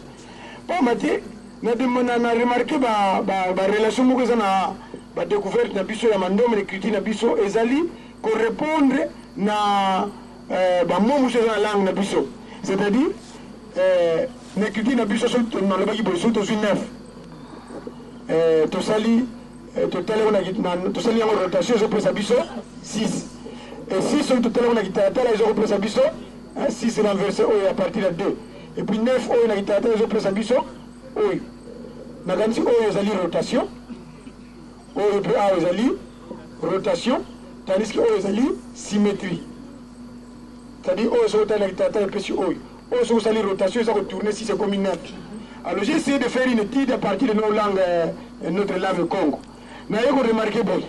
S3: pamba te na remarqué ba relation moko eza na ba découverte na biso ya mandome na écriture na biso ezali korépondre na bamomo mosusu eza na langue na biso, c'est-à-dire na écriture na biso so nalobaki boye so tozwi 9 tosali yango rotation ezopesa biso 6 et 6 soki totala yango na kitalatala ezokopesa biso 6 renversé oyo à partir ya 2 et puis 9 oyo na kitalatala ezopesa biso oyo nakanisi oyo ezali rotation oyo mpe awa ezali rotation tandis que oyo ezali symétrie, c'est-à-dire oyo soki otala na kitalatala epesi oyo soki osali rotation eza kotourner 6 ekomi 9. Alors j'ai essayé de faire une étude à partir de nos langues, notre langue Congo. Na yeko remarqué boy.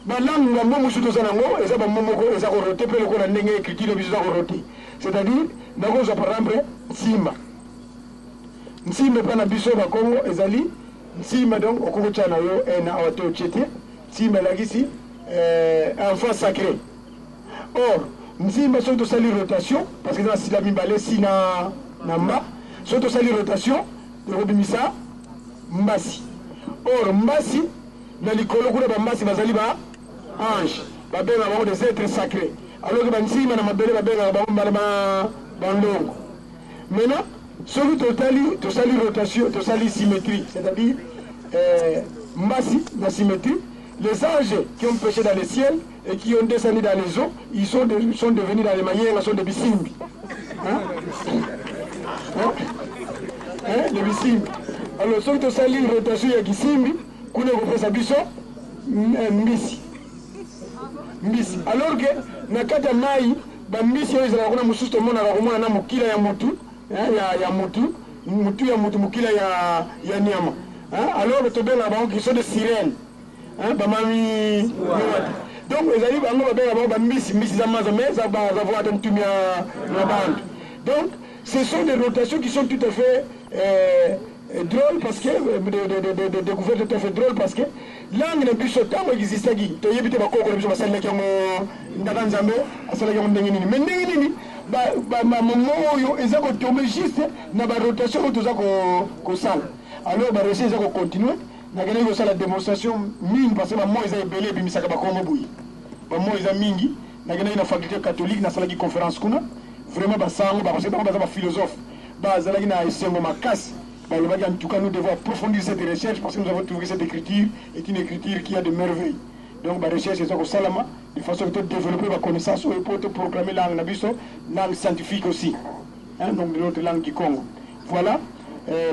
S3: Ba langue na momo suto za nango eza ba momo ko eza ko roter pe ko na ndenge écriture biso za ko roter. C'est-à-dire nako za par exemple Nsimba. Nsimba pa na biso ba Congo ezali Nsimba donc okoko cha na yo na awato chete. Nsimba la gisi enfant sacré. Or Nsimba so to sali rotation parce que dans la mibale si na mba so to sali rotation ekobimisa mbasi. Or mbasi na likolo kuna bambasi bazali ba ange babenga bango des êtres sacrés alors que bansima na mabele babenga bango mbala bandongo. Maintenant soki tosali rotation tosali symétrie, c'est-à-dire mbasi na symétrie, les anges qui ont péché dans le ciel et qui ont descendu dans les eaux, ils sont devenus dans les manières, sont des bisimbi. Les bisimbi. Alors soki tosali rotation ya kisimbi kuna kopesa biso mbisi. Alors que na kati ya mai bambisi oyo ezalaka kuna mosusu tomonaka komona na mokila ya mutu ya mutu mokila ya nyama. Alors tobengaka bango qui sont de sirène bamami donc ezali bango babengaka bango bambisi za maza mais za voix ata ntumi ya bantu. Donc ce sont des rotations qui sont tout à fait drôle parce que de découverte tout à fait drôle parce que langue na biso tango existaki toyebi te bakoko na biso basalelaki yango ndaka nzambe asalaki yango ndenge nini mais ndenge nini bamomo oyo eza kotombe juste na barotation oyo toza kosala. Alors barecherche eza kocontinue nakendaki kosala démonstration mingi parce que bamo eza ebele ebimisaka bakongo boye bamo eza mingi nakendaki na faculté catholique nasalaki conférence kuna vraiment basango parce que bango baza baphilosophe bazalaki na esengo makasi. En tout cas, nous devons approfondir cette recherche parce que nous avons trouvé que cette écriture est une écriture qui a de merveilles. Donc, la recherche est au Salama, de façon à développer la connaissance et pour proclamer la langue scientifique aussi. Donc, de notre langue du Congo. Voilà.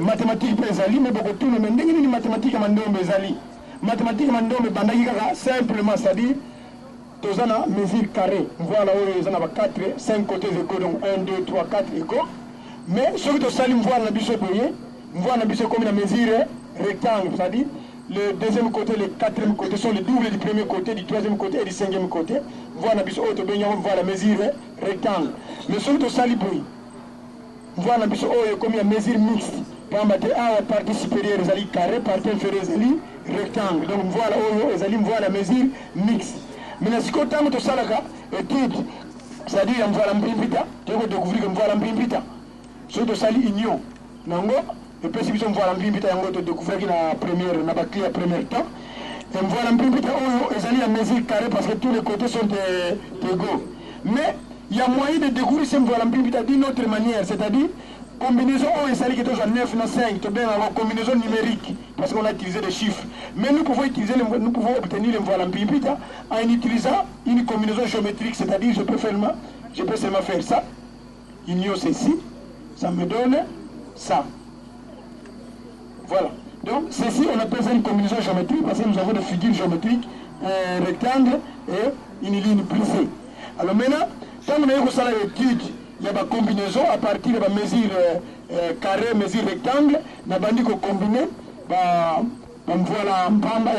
S3: Mathématiques pézali, mais beaucoup de tout, mais les mathématiques à Mandome pézali. Mathématiques à Mandome bandagika simplement, c'est-à-dire, tous en mesure carrée. Voilà où ils en ont 4, 5 côtés égaux, donc 1, 2, 3, 4 égaux. Mais ceux qui sont allés voir la biseau boyer, voir la biseau comme une mesure rectangle, c'est-à-dire le deuxième côté, le quatrième côté sont les doubles du premier côté, du troisième côté et du cinquième côté. Voir la biseau auto voir la mesure rectangle. Mais ceux qui sont allés boyer, voir la biseau comme une mesure mixte. Par exemple, la partie supérieure est carré, partie inférieure est rectangle. Donc voilà voir la mesure mixte. Mais si vous avez tout ça, c'est-à-dire voir la mpimpita, tu vas découvrir que voir la mpimpita. Ceux de sali union nango et puis si vous voyez l'ambimbita yango to découvrir qui na première na ba clé à premier temps et on voit l'ambimbita oyo ezali à mesure carré parce que tous les côtés sont égaux mais il y a moyen de découvrir si on voit l'ambimbita d'une autre manière, c'est-à-dire combinaison on est salé qui est à 9 na 5 to bien la combinaison numérique parce qu'on a utilisé des chiffres mais nous pouvons obtenir les voiles en pipita en utilisant une combinaison géométrique, c'est-à-dire je peux seulement faire ça, union ceci, ça me donne ça. Voilà. Donc ceci on appelle ça une combinaison géométrique parce que nous avons des figures géométriques, un rectangle et une ligne brisée. Alors maintenant, quand on a fait l'étude, il y a une combinaison à partir de la mesure carré, mesure rectangle, on a combiner, on voit la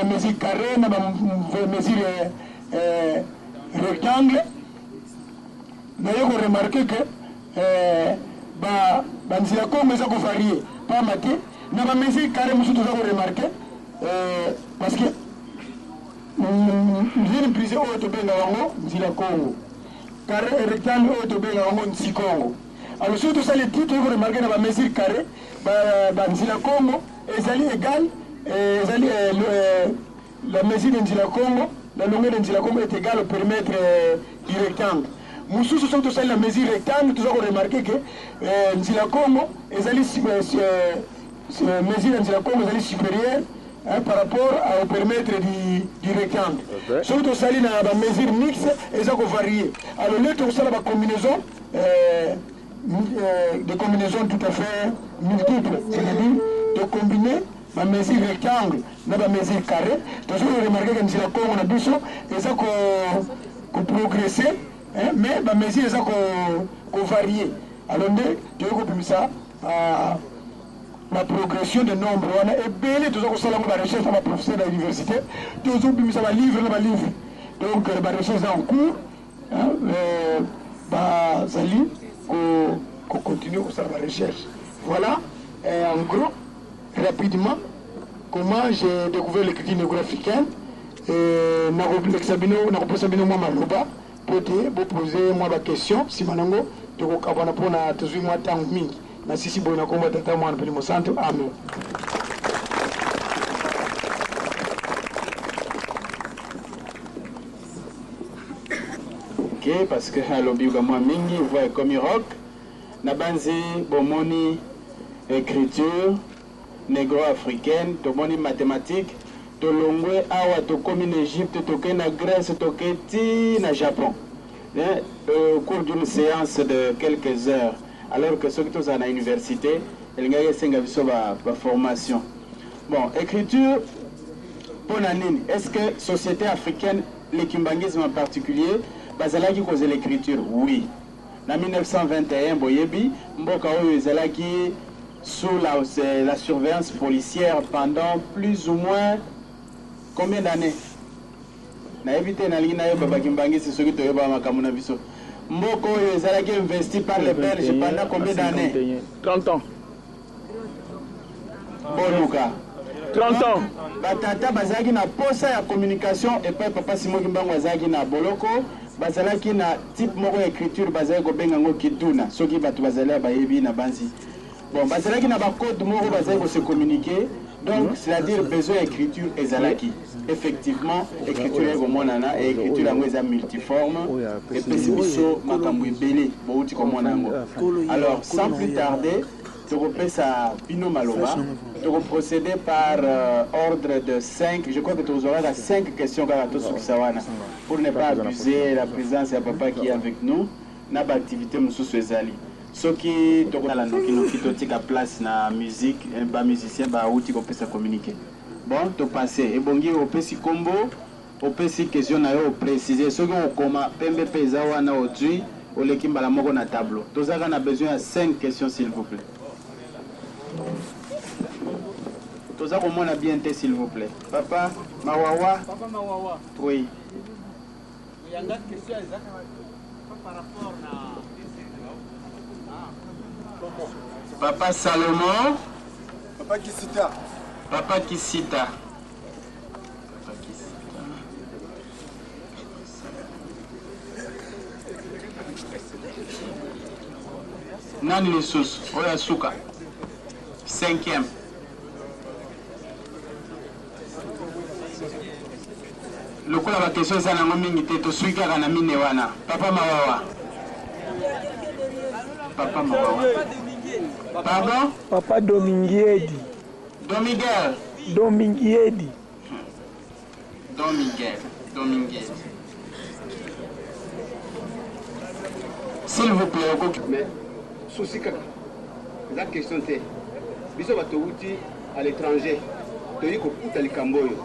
S3: mesure carré, on mesure rectangle. On a remarqué que les accords sont variés. Pas maté, on a mesure carré, nous avons remarqué, parce que nous avons brisé au Tobenga, nous avons carré et rectangle au Tobenga, nous Congo. Alors surtout ça, les titres, vous remarquez dans la mesure carré, Nzila Congo, est égal, la mesure de Nzila Congo, la longueur de Nzila Congo est égale au périmètre du rectangle. Nous surtout ça, la mesure rectangle, nous avons remarqué que Nzila Congo, mesure de Nzila Congo est supérieure par rapport au périmètre du rectangle. Surtout ça, la mesure mixte, ils ont varié. Alors là, tout ça, la combinaison, des combinaisons tout à fait multiples, c'est-à-dire de combiner ma mesure rectangle dans la mesure carré. Donc vous remarquez que nous avons un abus et ça qu'on progresser, mais ma mesure est ça qu'on varie. Alors nous avons ça la progression de nombre. On a ébélé tout ça qu'on s'est la recherche à professeur de l'université. Tout ça qu'on ça va livre. Donc la recherche est en cours. Qu'on continue à faire la recherche. Voilà, en gros, rapidement, comment j'ai découvert l'écriture néo-africaine. N'a pour poser moi la question, si manango, tu vas répondre à tous les mois tant mingi. Na sisi boina komba tata mwana peli mosanto. Amen.
S4: Ok, parce que lobby moi mingi voit comme rock. Nabanzi bomoni écriture négro-africaine, tomoni mathématiques, tolongwe awa tokomi en Égypte, toké na Grèce, toké ti na Japon. Au cours d'une séance de quelques heures, alors que ceux qui sont à l'université, ils ont une formation. Bon, écriture, pour Nanine, est-ce que la société africaine, le kimbangisme en particulier, bazala qui cause l'écriture? Oui. En 1921, Boyebi, Mboka Oyezalaki sous la surveillance policière pendant plus ou moins combien d'années? Na évité na lina yo baba kimbangi c'est ce que tu yoba makamuna biso. Mboko Oyezalaki investi par les Belges pendant combien d'années?
S5: 30 ans.
S4: Boluka.
S5: 30 ans.
S4: Batata bazaki na posa ya communication et pas papa Simon Kimbango bazaki na boloko. Bazalaki na type moko écriture bazali ko benga ngo kituna soki batu bazali ba yebi na banzi. Bon bazalaki na ba code moko bazali ko se communiquer donc c'est-à-dire besoin écriture ezalaki. Effectivement écriture ego monana et écriture yango eza multiforme et pesibiso makambo ebele bouti ko monango. Alors sans plus tarder tu repasses à Pino Maloba, tu vas procéder par ordre de 5, je crois que tu auras 5 questions pour ne pas abuser la présence de papa qui est avec nous, n'a pas d'activité sous Ezali. Ce qui est la place na musique, un musicien, outil qu'on peut se communiquer. Bon, tu passes, et bon, au petit combo, au petit question à préciser, ce qu'on comment, pembe pesawa na otui, au l'équipe à la mort na tableau. Tous on a besoin de 5 questions s'il vous plaît. Tout ça, comment on a bien été, s'il vous plaît. Papa Mawawa.
S6: Papa Mawawa.
S4: Oui.
S6: Il y a une question par rapport à.
S4: Papa Salomon.
S3: Papa Kisita.
S4: Papa Kisita. Nani les sous, Oya Souka. 5e. Le coup la question c'est na mingi te to suika kana mine wana. Papa Mawawa. Papa Mawawa. Pardon?
S5: Papa Dominguiedi.
S4: Don Miguel.
S5: Dominguiedi.
S4: Don Miguel. S'il vous plaît,
S7: mais souci kaka la question c'est biso bato uti à l'étranger toyi kokuta likambo oyo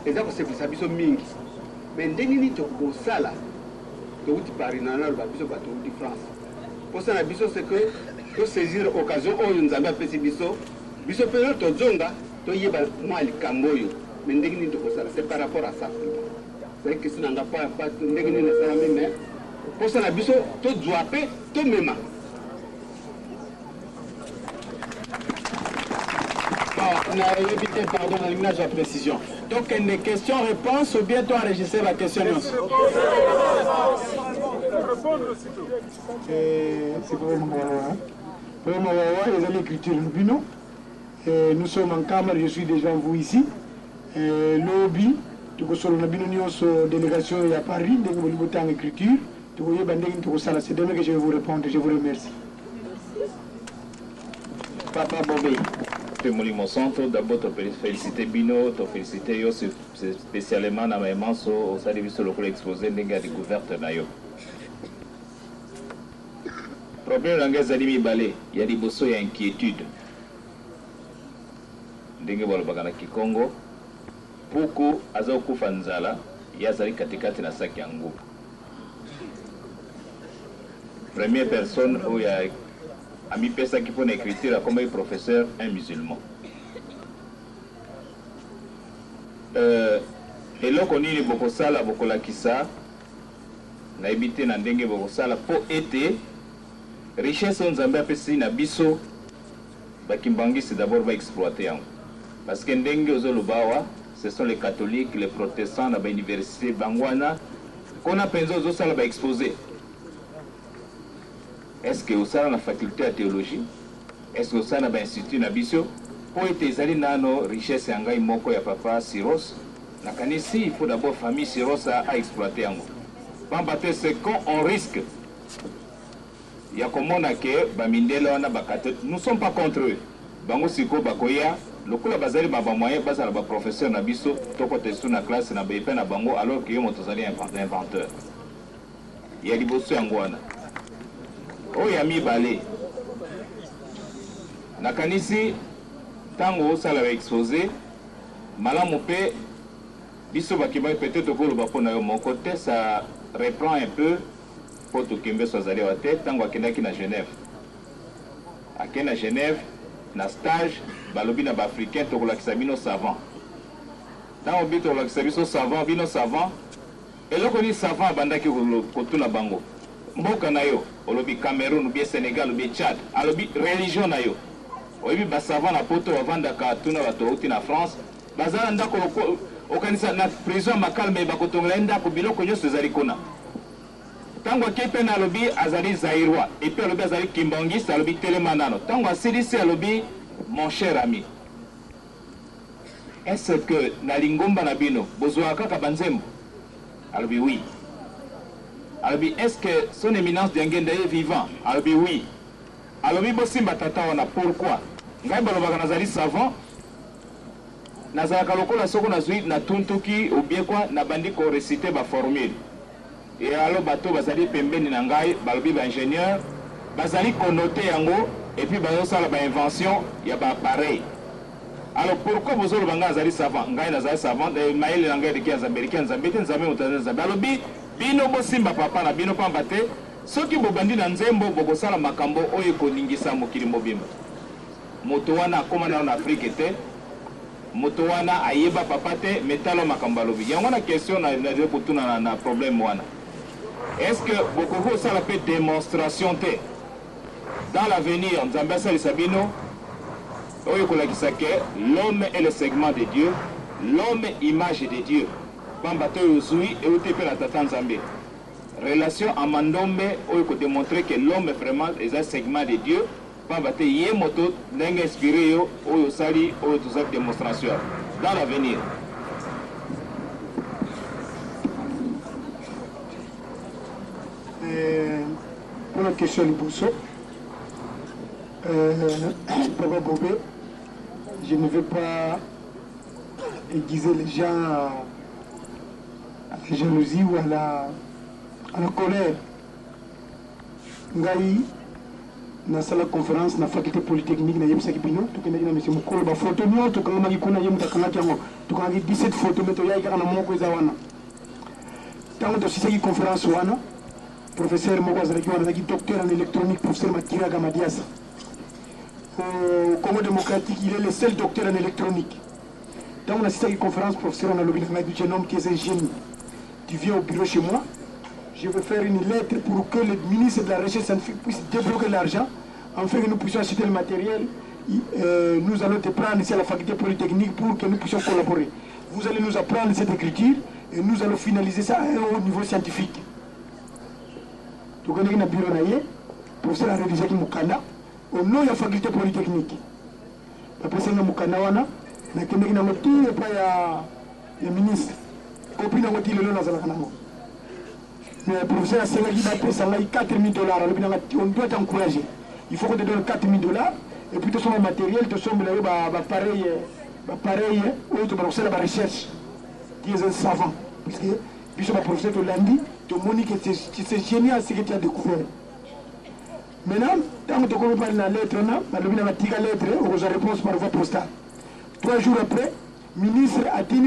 S7: eza kosepelisa biso mingi mais ndenge nini tokosala touti Paris na naloba biso bato uti France mposa na biso c'est que tosaisir occasion oyo nzambe apesi biso mpe tozonga toyeba mwa likambo oyo mais ndenge nini tokosala c'est par rapport à ça c'est que question nanga pa ndenge nini esalami mais pour ça, la biso, tout doit payer, tout même.
S4: On a évité, pardon, l'alignage à précision. Donc, une question-réponse ou bien toi enregistrer la question?
S3: C'est vraiment l'écriture Lubino. Nous sommes en caméra, je suis déjà vous ici. Lobby, tu peux sur la délégation à Paris, de en écriture. C'est demain que je vais vous répondre. Je vous remercie.
S4: Papa Bobé.
S8: Mon centre, d'abord, te féliciter Bino, te féliciter yo, spécialement dans mes mains au service local exposé des gars du gouvernement. Problème dans les animés balais, il y a des bossos et inquiétudes. Dengue bolobagana Kikongo, Poko, Azaoku Fanzala, Yazari Katikati na Sakyango. Première personne où il y a ami Pessa qui peut écrire comme un professeur, un musulman. Et là, on est beaucoup ça, beaucoup la kissa, na habité na ndenge beaucoup ça, pour été richesse on zambia pesi na biso, bakimbangi c'est d'abord va exploiter en. Parce que ndenge ozolubawa, ce sont les catholiques, les protestants na ba université bangwana, qu'on a pensé aux ça va exposer. Est-ce que vous avez la faculté de théologie? Est-ce que vous avez l'institut Nabiso? Pour être zali nano richesse yanga imoko ya papa Siros. Na kanisi il faut d'abord famille Siros à exploiter yango. Bambate c'est quand on risque. Il y a comme on a que bamindela wana bakate. Nous sommes pas contre eux. Bango siko bakoya lokola bazali baba moyen bazala ba professeur Nabiso toko testu na classe na bepe na bango alors que yo motozali inventeur. Il y a liboso yango wana. Oh yami balé nakanisi tango sala exposé malamu pe biso bakima peut-être ko loba pona yo mon côté ça reprend un peu pour to kembe sozali wa tête tango akendaki na Genève akena Genève na stage balobi na ba africain to kolakisa bino savant tango bito kolakisa biso savant bino savant eloko ni savant bandaki ko tuna bango mboka na yo olobi Cameroun ou bien Sénégal ou bien Tchad alobi religion na yo oyebi basavant na poto bavandaka tuna bato bauti na France bazala ndako okanisa na prison makalme bakotongola ndako biloko nyonso ezali kuna ntango ake mpe na alobi azali zairwa epe alobi azali kimbangiste alobi telema nano ntango asilisi alobi mon cher ami est-ce que na lingomba na bino bozwaka kaka banzembo alobi oui. Alors, est-ce que son éminence d'Angenda est vivant? Alors, oui. Alors, Simba Tata, on a pourquoi? Ngai balobaka nazali savant. Nazalaka lokola soko nazui na tuntuki ou bien quoi na bandi ko réciter ba formule. Et alors bato bazali pembeni na ngai balobi ba ingénieur bazali connoter yango et puis bazo sala ba invention ya ba appareil. Alors pourquoi vous avez banga nazali savant? Ngai nazali savant de mail na ngai de kianza américain zambete nzambe mutaza balobi bino bosimba papa na bino pamba te soki bobandi na nzembo bokosala makambo oyo koningisa mokili mobimba moto wana akoma na Afrique te moto wana ayeba papa te metalo makambo alobi yango na question na kotuna na problème wana est-ce que bokosala pe démonstration te dans l'avenir nzambe asalisa bino oyo kolakisa ke l'homme est le segment de Dieu, l'homme image de Dieu. Bambato yozui et ote pe la tata nzambe. Relation à Mandombe oyo ko démontrer que l'homme vraiment est un segment de Dieu. Bambate yé moto n'enga inspiré yo oyo sali oyo tout ça démonstration dans l'avenir.
S3: Pour la question du Bousso, Papa Bobé, je ne vais pas aiguiser les gens à la jalousie ou à la colère. Ngai, dans la conférence, dans la faculté polytechnique, dans la Yemsakibino, tout le monde a mis son photo, tout le monde a mis tout 17 photos, mais il y a un tant que conférence, professeur Mogazaki, docteur en électronique, professeur Matira Gamadias. Au Congo démocratique, il est le seul docteur en électronique. Dans on assiste à une conférence, professeur, on a l'obligation de dire un homme qui est un génie. Tu viens au bureau chez moi, je vais faire une lettre pour que le ministre de la Recherche scientifique puisse débloquer l'argent, afin que nous puissions acheter le matériel. Nous allons te prendre ici à la faculté polytechnique pour que nous puissions collaborer. Vous allez nous apprendre cette écriture et nous allons finaliser ça à un haut niveau scientifique. Tu connais le bureau naïe, professeur a rédigé Mukanda, au nom de la faculté polytechnique. Après ça, Mukanda wana, na kende na moti et pas ya ministre. Copine na moti le long dans la kanango. Mais le professeur a sélectionné d'après ça, il 4 000 $. On doit t'encourager. Il faut qu'on te donne 4 000 $. Et puis, tu as son matériel, tu as pareil, ou tu as la recherche. Tu es un savant. Parce que, puis, le professeur te l'a dit, tu as montré que c'est génial ce que tu as découvert. Maintenant, tant que tu as parlé de la lettre, tu as lettre, on a réponse par voie postale. 3 jours après, le ministre a dit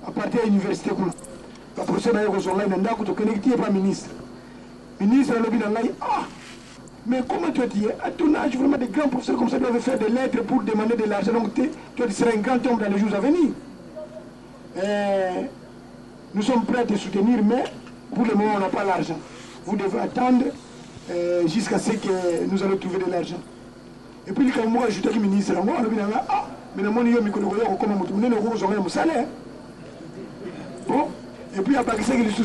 S3: à partir de l'université. Le professeur a dit que tu n'es pas ministre. Le ministre a dit mais comment tu as dit, à ton âge, vraiment des grands professeurs comme ça doivent faire des lettres pour demander de l'argent. Donc tu seras un grand homme dans les jours à venir. Nous sommes prêts à te soutenir, mais pour le moment, on n'a pas l'argent. Vous devez attendre jusqu'à ce que nous allons trouver de l'argent. Et puis, quand moi, je suis ministre, moi, je me dis, mais le monde, il y a salaire. Bon, et puis, à part ça, il y a des sous.